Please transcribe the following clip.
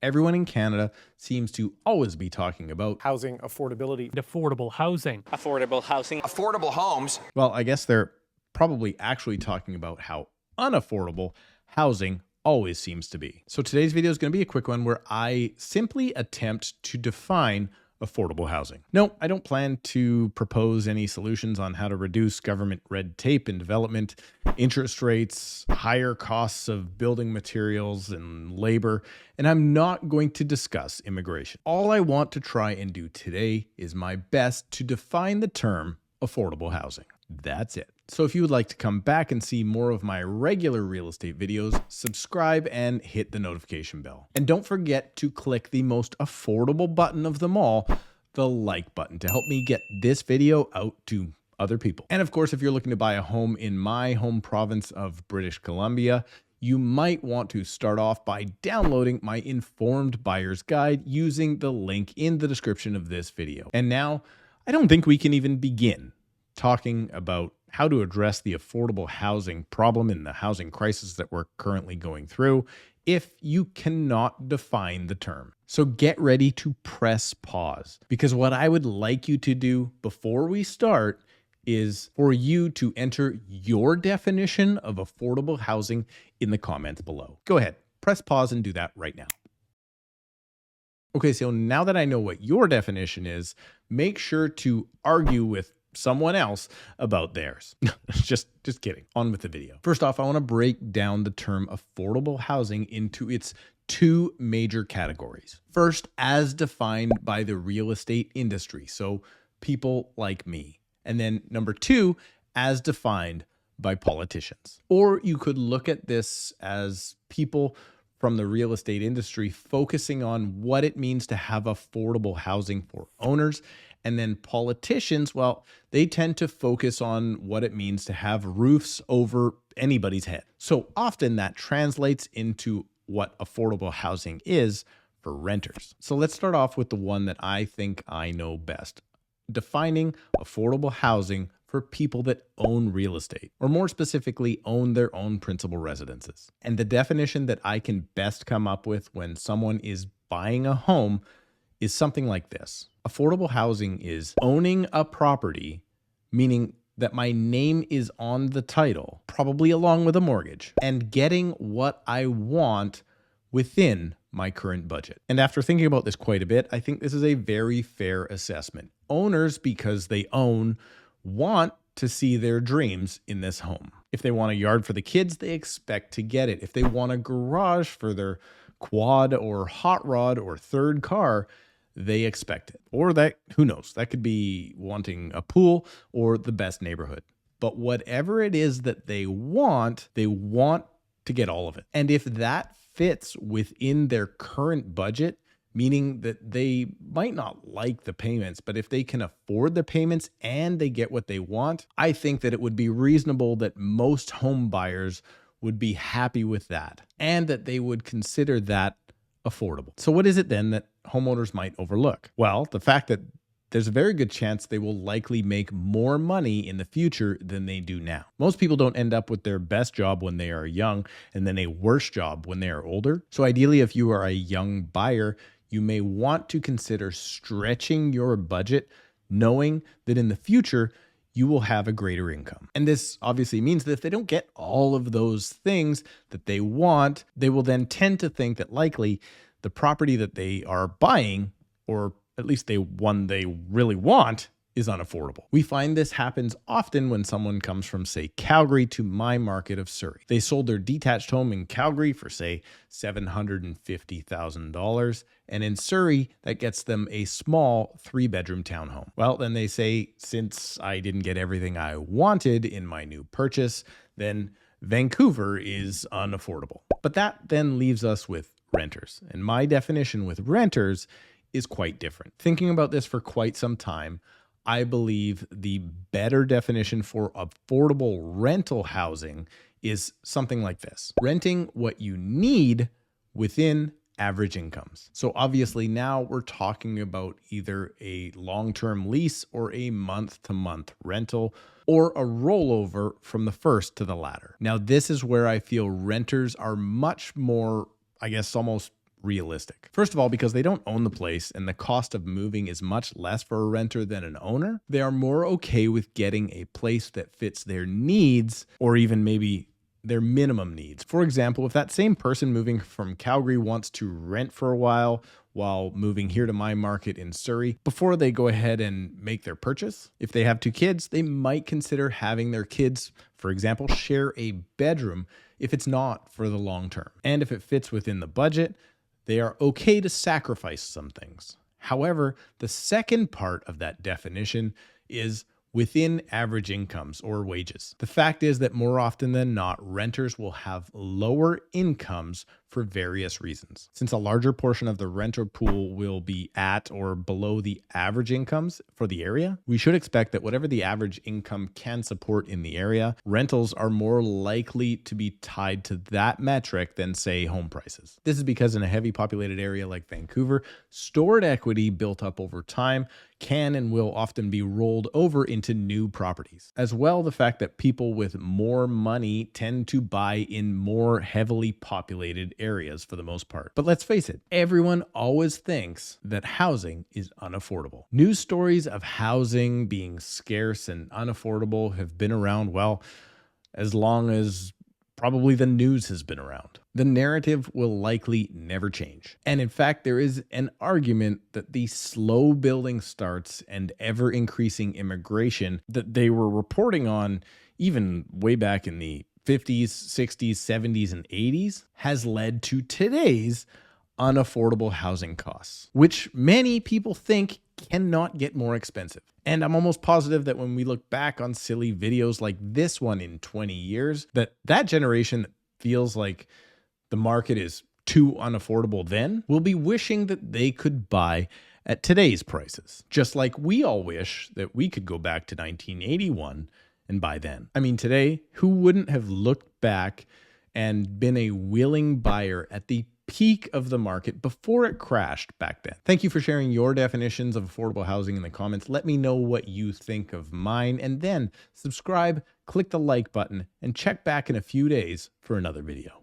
Everyone in Canada seems to always be talking about housing affordability, affordable housing, affordable homes. Well, I guess they're probably actually talking about how unaffordable housing always seems to be. So today's video is going to be a quick one where I simply attempt to define affordable housing. No, I don't plan to propose any solutions on how to reduce government red tape in development, interest rates, higher costs of building materials and labor, and I'm not going to discuss immigration. All I want to try and do today is my best to define the term affordable housing. That's it. So if you would like to come back and see more of my regular real estate videos, subscribe and hit the notification bell. And don't forget to click the most affordable button of them all, the like button, to help me get this video out to other people. And of course, if you're looking to buy a home in my home province of British Columbia, you might want to start off by downloading my Informed Buyer's Guide using the link in the description of this video. And now, I don't think we can even begin talking about how to address the affordable housing problem in the housing crisis that we're currently going through if you cannot define the term. So get ready to press pause, because what I would like you to do before we start is for you to enter your definition of affordable housing in the comments below. Go ahead, press pause and do that right now. Okay, so now that I know what your definition is, make sure to argue with someone else about theirs. just kidding. On with the video. First off, I want to break down the term affordable housing into its two major categories. First, as defined by the real estate industry, so people like me. And then number two, as defined by politicians. Or you could look at this as people from the real estate industry focusing on what it means to have affordable housing for owners. And then politicians, well, they tend to focus on what it means to have roofs over anybody's head. So often that translates into what affordable housing is for renters. So let's start off with the one that I think I know best, defining affordable housing for people that own real estate, or more specifically, own their own principal residences. And the definition that I can best come up with when someone is buying a home is something like this. Affordable housing is owning a property, meaning that my name is on the title, probably along with a mortgage, and getting what I want within my current budget. And after thinking about this quite a bit, I think this is a very fair assessment. Owners, because they own, want to see their dreams in this home. If they want a yard for the kids, they expect to get it. If they want a garage for their quad or hot rod or third car, they expect it. Or that, who knows, that could be wanting a pool or the best neighborhood. But whatever it is that they want to get all of it. And if that fits within their current budget, meaning that they might not like the payments, but if they can afford the payments and they get what they want, I think that it would be reasonable that most home buyers would be happy with that and that they would consider that affordable. So what is it then that homeowners might overlook? Well, the fact that there's a very good chance they will likely make more money in the future than they do now. Most people don't end up with their best job when they are young and then a worse job when they are older. So ideally, if you are a young buyer, you may want to consider stretching your budget, knowing that in the future, you will have a greater income. And this obviously means that if they don't get all of those things that they want, they will then tend to think that likely the property that they are buying, or at least the one they really want, is unaffordable. We find this happens often when someone comes from, say, Calgary to my market of Surrey. They sold their detached home in Calgary for, say, $750,000. And in Surrey, that gets them a small 3-bedroom townhome. Well, then they say, since I didn't get everything I wanted in my new purchase, then Vancouver is unaffordable. But that then leaves us with renters. And my definition with renters is quite different. Thinking about this for quite some time, I believe the better definition for affordable rental housing is something like this: renting what you need within average incomes. So obviously now we're talking about either a long-term lease or a month-to-month rental, or a rollover from the first to the latter. Now, this is where I feel renters are much more, I guess, almost realistic. First of all, because they don't own the place and the cost of moving is much less for a renter than an owner, they are more okay with getting a place that fits their needs or even maybe their minimum needs. For example, if that same person moving from Calgary wants to rent for a while moving here to my market in Surrey, before they go ahead and make their purchase, if they have 2 kids, they might consider having their kids, for example, share a bedroom if it's not for the long term. And if it fits within the budget, they are okay to sacrifice some things. However, the second part of that definition is within average incomes or wages. The fact is that more often than not, renters will have lower incomes for various reasons. Since a larger portion of the renter pool will be at or below the average incomes for the area, we should expect that whatever the average income can support in the area, rentals are more likely to be tied to that metric than, say, home prices. This is because in a heavy populated area like Vancouver, stored equity built up over time can and will often be rolled over into new properties. As well, the fact that people with more money tend to buy in more heavily populated areas for the most part. But let's face it, everyone always thinks that housing is unaffordable. News stories of housing being scarce and unaffordable have been around, well, as long as probably the news has been around. The narrative will likely never change. And in fact, there is an argument that the slow building starts and ever increasing immigration that they were reporting on even way back in the 50s, 60s, 70s, and 80s has led to today's unaffordable housing costs, which many people think cannot get more expensive. And I'm almost positive that when we look back on silly videos like this one in 20 years, that generation that feels like the market is too unaffordable then will be wishing that they could buy at today's prices. Just like we all wish that we could go back to 1981 and buy then. I mean, today, who wouldn't have looked back and been a willing buyer at the peak of the market before it crashed back then? Thank you for sharing your definitions of affordable housing in the comments. Let me know what you think of mine, and then subscribe, click the like button, and check back in a few days for another video.